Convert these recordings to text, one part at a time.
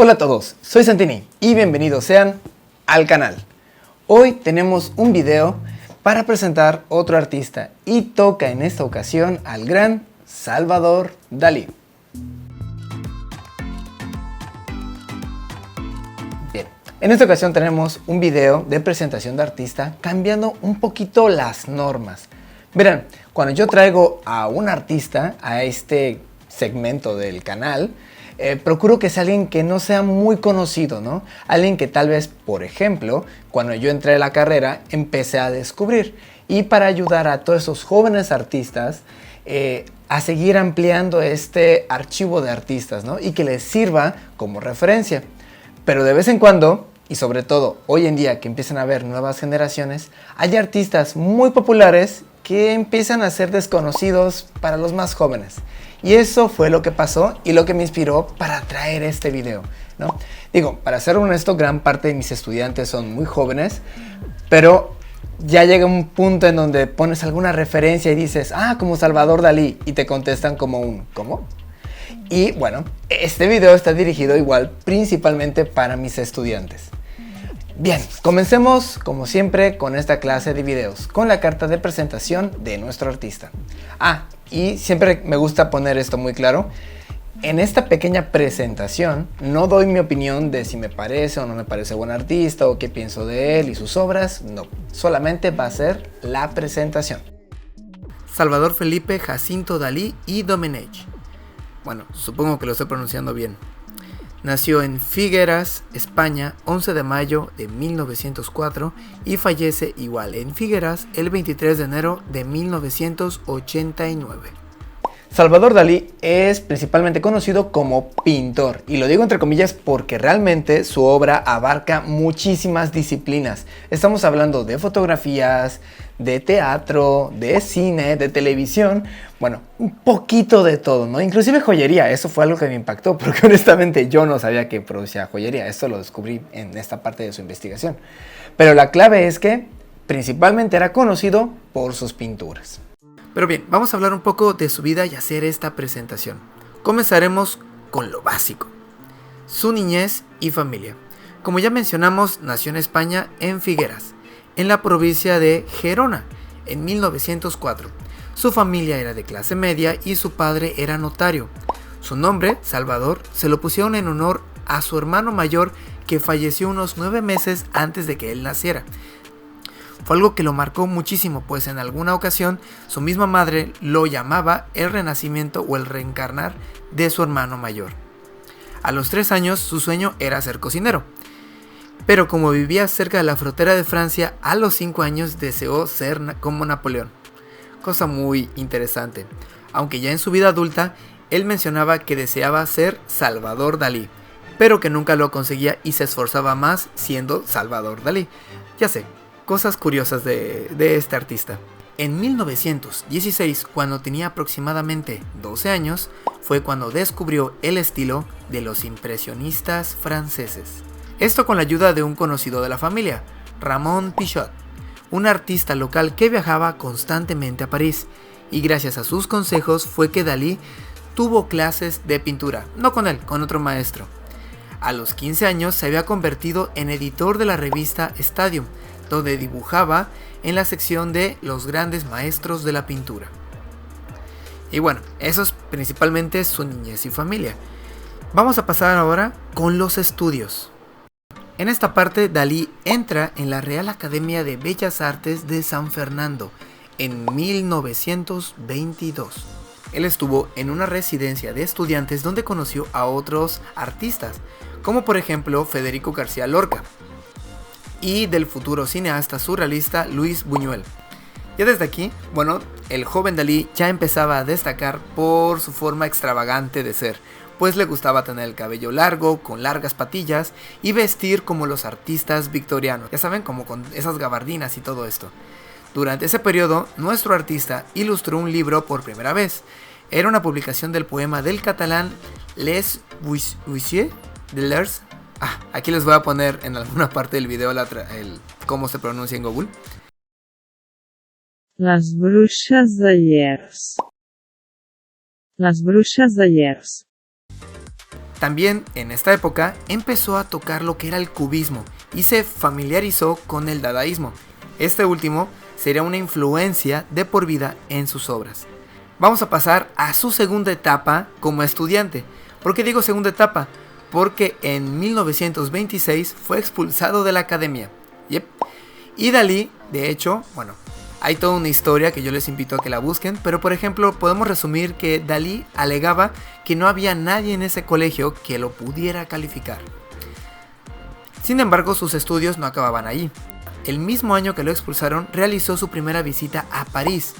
Hola a todos, soy Santini y bienvenidos sean al canal. Hoy tenemos un video para presentar otro artista y toca en esta ocasión al gran Salvador Dalí. Bien, en esta ocasión tenemos un video de presentación de artista cambiando un poquito las normas. Verán, cuando yo traigo a un artista a este segmento del canal, procuro que sea alguien que no sea muy conocido, ¿no? Alguien que tal vez, por ejemplo, cuando yo entré a la carrera, empecé a descubrir. Y para ayudar a todos esos jóvenes artistas a seguir ampliando este archivo de artistas, ¿no? Y que les sirva como referencia. Pero de vez en cuando, y sobre todo hoy en día que empiezan a haber nuevas generaciones, hay artistas muy populares que empiezan a ser desconocidos para los más jóvenes. Y eso fue lo que pasó y lo que me inspiró para traer este video, ¿no? Digo, para ser honesto, gran parte de mis estudiantes son muy jóvenes, pero ya llega un punto en donde pones alguna referencia y dices, como Salvador Dalí, y te contestan como un, ¿cómo? Y bueno, este video está dirigido igual principalmente para mis estudiantes. Bien, comencemos como siempre con esta clase de videos, con la carta de presentación de nuestro artista. Y siempre me gusta poner esto muy claro. En esta pequeña presentación no doy mi opinión de si me parece o no me parece buen artista o qué pienso de él y sus obras. No, solamente va a ser la presentación. Salvador Felipe Jacinto Dalí y Domenech. Bueno, supongo que lo estoy pronunciando bien. Nació en Figueras, España, 11 de mayo de 1904 y fallece igual en Figueras el 23 de enero de 1989. Salvador Dalí es principalmente conocido como pintor, y lo digo entre comillas porque realmente su obra abarca muchísimas disciplinas. Estamos hablando de fotografías, de teatro, de cine, de televisión, bueno, un poquito de todo, ¿no? Inclusive joyería, eso fue algo que me impactó porque honestamente yo no sabía que producía joyería, esto lo descubrí en esta parte de su investigación. Pero la clave es que principalmente era conocido por sus pinturas. Pero bien, vamos a hablar un poco de su vida y hacer esta presentación. Comenzaremos con lo básico: su niñez y familia. Como ya mencionamos, nació en España, en Figueras, en la provincia de Gerona, en 1904. Su familia era de clase media y su padre era notario. Su nombre, Salvador, se lo pusieron en honor a su hermano mayor que falleció unos 9 meses antes de que él naciera. Fue algo que lo marcó muchísimo, pues en alguna ocasión su misma madre lo llamaba el renacimiento o el reencarnar de su hermano mayor. A los 3 años su sueño era ser cocinero, pero como vivía cerca de la frontera de Francia, a los 5 años deseó ser como Napoleón. Cosa muy interesante, aunque ya en su vida adulta él mencionaba que deseaba ser Salvador Dalí, pero que nunca lo conseguía y se esforzaba más siendo Salvador Dalí. Ya sé, cosas curiosas de este artista. En 1916, cuando tenía aproximadamente 12 años, fue cuando descubrió el estilo de los impresionistas franceses. Esto con la ayuda de un conocido de la familia, Ramón Pichot, un artista local que viajaba constantemente a París, y gracias a sus consejos fue que Dalí tuvo clases de pintura, no con él, con otro maestro. A los 15 años se había convertido en editor de la revista Stadium, donde dibujaba en la sección de los grandes maestros de la pintura. Y bueno, eso es principalmente su niñez y familia. Vamos a pasar ahora con los estudios. En esta parte Dalí entra en la Real Academia de Bellas Artes de San Fernando en 1922. Él estuvo en una residencia de estudiantes donde conoció a otros artistas, como por ejemplo Federico García Lorca, y del futuro cineasta surrealista Luis Buñuel. Ya desde aquí, bueno, el joven Dalí ya empezaba a destacar por su forma extravagante de ser, pues le gustaba tener el cabello largo, con largas patillas, y vestir como los artistas victorianos, ya saben, como con esas gabardinas y todo esto. Durante ese periodo, nuestro artista ilustró un libro por primera vez. Era una publicación del poema del catalán Les Huissiers de Lers. Aquí les voy a poner en alguna parte del video cómo se pronuncia en Google. Las brujas de Llers. Las brujas de Llers. También en esta época empezó a tocar lo que era el cubismo y se familiarizó con el dadaísmo. Este último sería una influencia de por vida en sus obras. Vamos a pasar a su segunda etapa como estudiante. ¿Por qué digo segunda etapa? Porque en 1926 fue expulsado de la academia. Yep. Y Dalí, de hecho, hay toda una historia que yo les invito a que la busquen, pero por ejemplo podemos resumir que Dalí alegaba que no había nadie en ese colegio que lo pudiera calificar. Sin embargo, sus estudios no acababan allí. El mismo año que lo expulsaron, realizó su primera visita a París,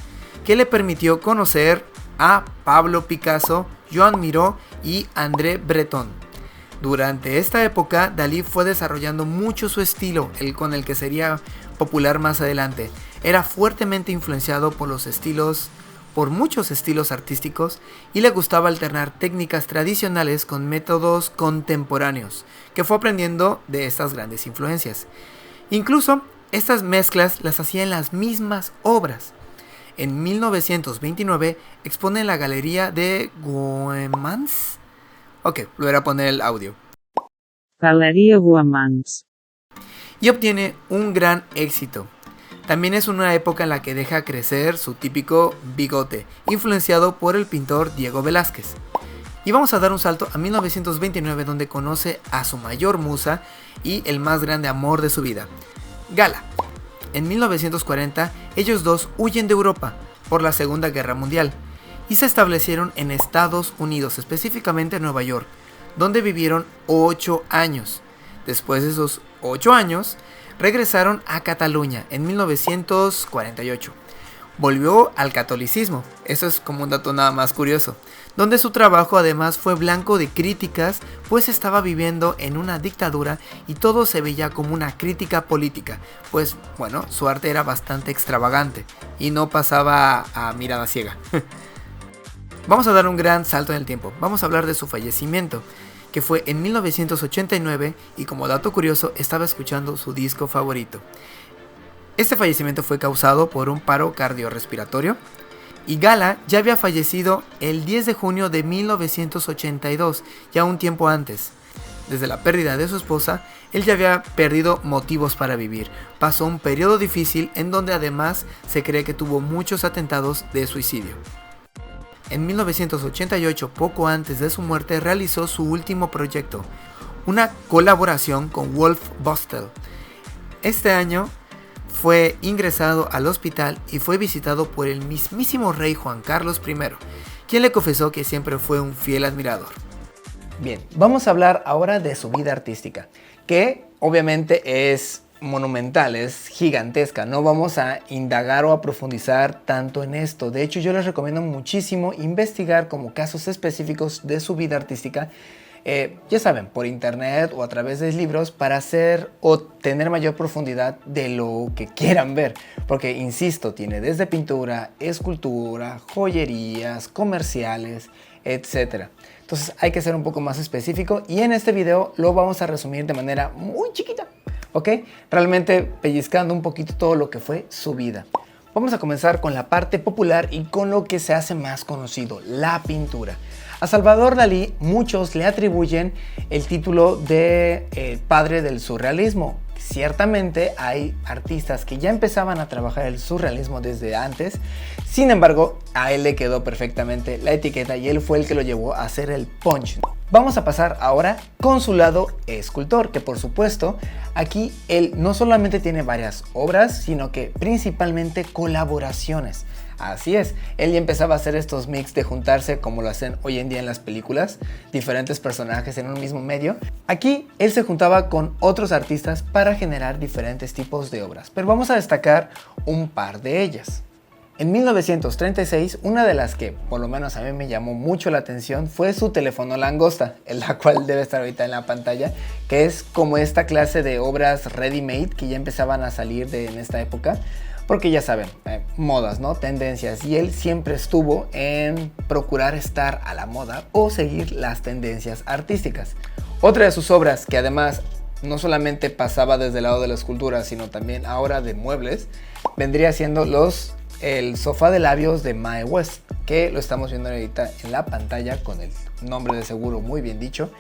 que le permitió conocer a Pablo Picasso, Joan Miró y André Breton. Durante esta época, Dalí fue desarrollando mucho su estilo, el con el que sería popular más adelante. Era fuertemente influenciado por muchos estilos artísticos y le gustaba alternar técnicas tradicionales con métodos contemporáneos, que fue aprendiendo de estas grandes influencias. Incluso, estas mezclas las hacía en las mismas obras. En 1929 expone en la Galería de Guemans. Volveré a poner el audio. Galería Guemans. Y obtiene un gran éxito. También es una época en la que deja crecer su típico bigote, influenciado por el pintor Diego Velázquez. Y vamos a dar un salto a 1929, donde conoce a su mayor musa y el más grande amor de su vida, Gala. En 1940, ellos dos huyen de Europa por la Segunda Guerra Mundial y se establecieron en Estados Unidos, específicamente en Nueva York, donde vivieron 8 años. Después de esos 8 años, regresaron a Cataluña en 1948. Volvió al catolicismo, eso es como un dato nada más curioso, donde su trabajo además fue blanco de críticas, pues estaba viviendo en una dictadura y todo se veía como una crítica política, pues su arte era bastante extravagante y no pasaba a mirada ciega. Vamos a dar un gran salto en el tiempo, vamos a hablar de su fallecimiento, que fue en 1989 y como dato curioso estaba escuchando su disco favorito. Este fallecimiento fue causado por un paro cardiorrespiratorio y Gala ya había fallecido el 10 de junio de 1982, ya un tiempo antes. Desde la pérdida de su esposa, él ya había perdido motivos para vivir. Pasó un periodo difícil en donde además se cree que tuvo muchos atentados de suicidio. En 1988, poco antes de su muerte, realizó su último proyecto, una colaboración con Wolf Bostel. Este año fue ingresado al hospital y fue visitado por el mismísimo rey Juan Carlos I, quien le confesó que siempre fue un fiel admirador. Bien, vamos a hablar ahora de su vida artística, que obviamente es monumental, es gigantesca. No vamos a indagar o a profundizar tanto en esto. De hecho, yo les recomiendo muchísimo investigar como casos específicos de su vida artística, ya saben, por internet o a través de libros, para hacer o tener mayor profundidad de lo que quieran ver, porque insisto, tiene desde pintura, escultura, joyerías, comerciales, etc. Entonces hay que ser un poco más específico y en este video lo vamos a resumir de manera muy chiquita, ¿ok? Realmente pellizcando un poquito todo lo que fue su vida. Vamos a comenzar con la parte popular y con lo que se hace más conocido, la pintura. A Salvador Dalí muchos le atribuyen el título de padre del surrealismo. Ciertamente hay artistas que ya empezaban a trabajar el surrealismo desde antes, sin embargo a él le quedó perfectamente la etiqueta y él fue el que lo llevó a hacer el punch. Vamos a pasar ahora con su lado escultor, que por supuesto aquí él no solamente tiene varias obras, sino que principalmente colaboraciones. Así es, él ya empezaba a hacer estos mix de juntarse como lo hacen hoy en día en las películas, diferentes personajes en un mismo medio. Aquí él se juntaba con otros artistas para generar diferentes tipos de obras, pero vamos a destacar un par de ellas. En 1936, una de las que por lo menos a mí me llamó mucho la atención fue su teléfono langosta, en la cual debe estar ahorita en la pantalla, que es como esta clase de obras ready-made que ya empezaban a salir en esta época. Porque ya saben, modas, ¿no? Tendencias. Y él siempre estuvo en procurar estar a la moda o seguir las tendencias artísticas. Otra de sus obras, que además no solamente pasaba desde el lado de la escultura, sino también ahora de muebles, vendría siendo el sofá de labios de Mae West, que lo estamos viendo ahorita en la pantalla con el nombre de seguro muy bien dicho.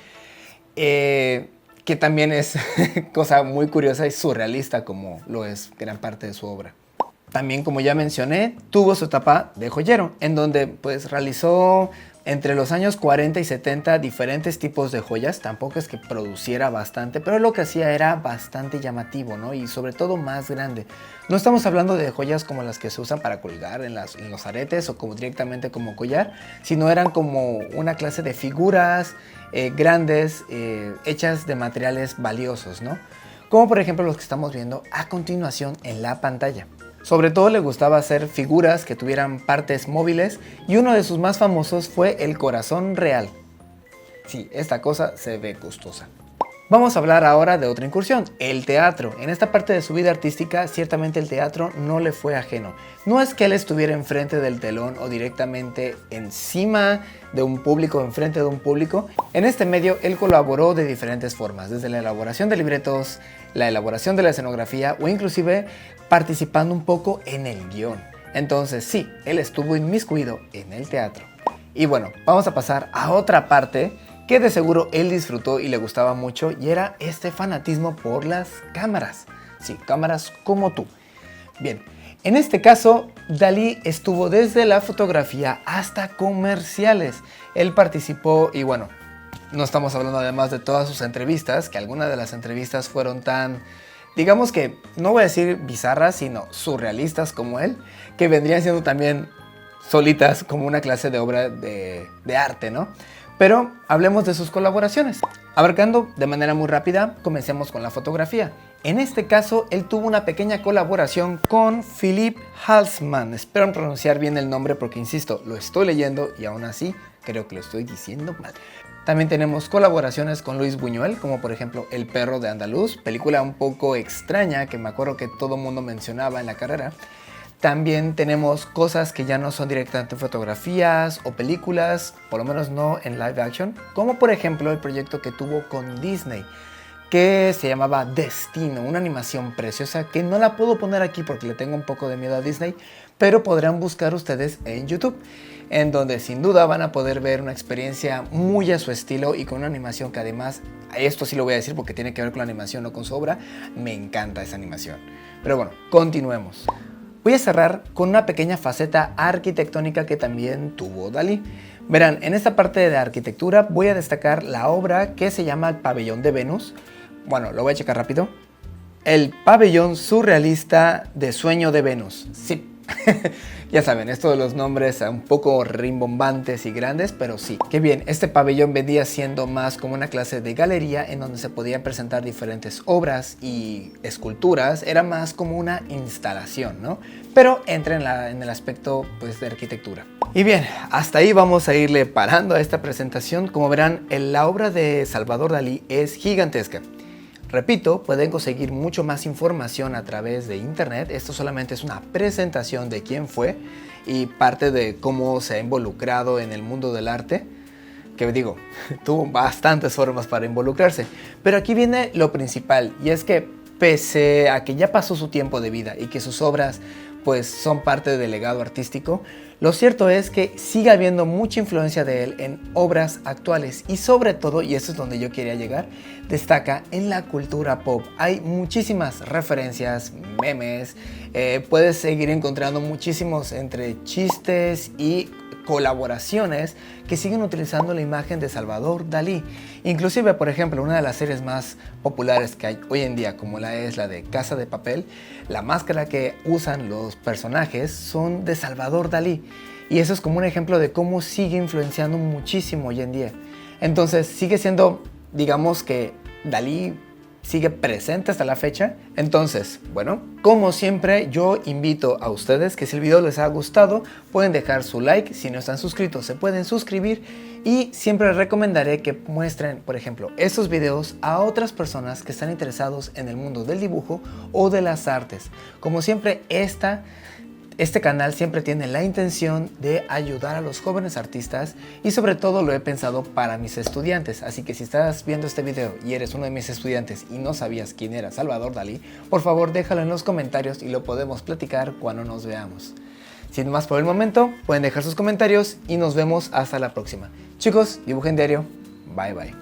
que también es cosa muy curiosa y surrealista como lo es gran parte de su obra. También, como ya mencioné, tuvo su etapa de joyero, en donde pues realizó entre los años 40 y 70 diferentes tipos de joyas. Tampoco es que produciera bastante, pero lo que hacía era bastante llamativo, ¿no? Y sobre todo más grande. No estamos hablando de joyas como las que se usan para colgar en los aretes o como directamente como collar, sino eran como una clase de figuras grandes, hechas de materiales valiosos, ¿no? Como por ejemplo los que estamos viendo a continuación en la pantalla. Sobre todo le gustaba hacer figuras que tuvieran partes móviles y uno de sus más famosos fue el corazón real. Sí, esta cosa se ve gustosa. Vamos a hablar ahora de otra incursión, el teatro. En esta parte de su vida artística, ciertamente el teatro no le fue ajeno. No es que él estuviera enfrente del telón o directamente encima de un público, enfrente de un público. En este medio, él colaboró de diferentes formas, desde la elaboración de libretos, la elaboración de la escenografía o inclusive participando un poco en el guión. Entonces sí, él estuvo inmiscuido en el teatro. Y bueno, vamos a pasar a otra parte que de seguro él disfrutó y le gustaba mucho, y era este fanatismo por las cámaras. Sí, cámaras como tú. Bien, en este caso, Dalí estuvo desde la fotografía hasta comerciales. Él participó y bueno, no estamos hablando además de todas sus entrevistas, que algunas de las entrevistas fueron tan, digamos que, no voy a decir bizarras, sino surrealistas como él, que vendrían siendo también solitas como una clase de obra de arte, ¿no? Pero hablemos de sus colaboraciones. Abarcando de manera muy rápida, comencemos con la fotografía. En este caso, él tuvo una pequeña colaboración con Philipp Halsmann. Espero pronunciar bien el nombre porque, insisto, lo estoy leyendo y aún así creo que lo estoy diciendo mal. También tenemos colaboraciones con Luis Buñuel, como por ejemplo El perro de Andaluz, película un poco extraña que me acuerdo que todo el mundo mencionaba en la carrera. También tenemos cosas que ya no son directamente fotografías o películas, por lo menos no en live action, como por ejemplo el proyecto que tuvo con Disney, que se llamaba Destino, una animación preciosa que no la puedo poner aquí porque le tengo un poco de miedo a Disney, pero podrán buscar ustedes en YouTube, en donde sin duda van a poder ver una experiencia muy a su estilo y con una animación que además, esto sí lo voy a decir porque tiene que ver con la animación, no con su obra, me encanta esa animación. Pero bueno, continuemos. Voy a cerrar con una pequeña faceta arquitectónica que también tuvo Dalí. Verán, en esta parte de arquitectura voy a destacar la obra que se llama El Pabellón de Venus. Bueno, lo voy a checar rápido. El pabellón surrealista de Sueño de Venus. Sí, ya saben, esto de los nombres un poco rimbombantes y grandes, pero sí. Qué bien, este pabellón venía siendo más como una clase de galería en donde se podían presentar diferentes obras y esculturas. Era más como una instalación, ¿no? Pero entra en el aspecto pues, de arquitectura. Y bien, hasta ahí vamos a irle parando a esta presentación. Como verán, la obra de Salvador Dalí es gigantesca. Repito, pueden conseguir mucho más información a través de internet. Esto solamente es una presentación de quién fue y parte de cómo se ha involucrado en el mundo del arte. Que digo, tuvo bastantes formas para involucrarse. Pero aquí viene lo principal, y es que pese a que ya pasó su tiempo de vida y que sus obras pues son parte del legado artístico, lo cierto es que sigue habiendo mucha influencia de él en obras actuales y sobre todo, y esto es donde yo quería llegar, destaca en la cultura pop. Hay muchísimas referencias, memes, puedes seguir encontrando muchísimos entre chistes y colaboraciones que siguen utilizando la imagen de Salvador Dalí. Inclusive, por ejemplo, una de las series más populares que hay hoy en día, como la de Casa de Papel, la máscara que usan los personajes son de Salvador Dalí. Y eso es como un ejemplo de cómo sigue influenciando muchísimo hoy en día. Entonces sigue siendo, digamos que Dalí sigue presente hasta la fecha. Entonces, bueno, como siempre, yo invito a ustedes que si el video les ha gustado, pueden dejar su like. Si no están suscritos, se pueden suscribir. Y siempre les recomendaré que muestren, por ejemplo, estos videos a otras personas que están interesados en el mundo del dibujo o de las artes. Como siempre, este canal siempre tiene la intención de ayudar a los jóvenes artistas y sobre todo lo he pensado para mis estudiantes. Así que si estás viendo este video y eres uno de mis estudiantes y no sabías quién era Salvador Dalí, por favor déjalo en los comentarios y lo podemos platicar cuando nos veamos. Sin más por el momento, pueden dejar sus comentarios y nos vemos hasta la próxima. Chicos, dibujen diario. Bye bye.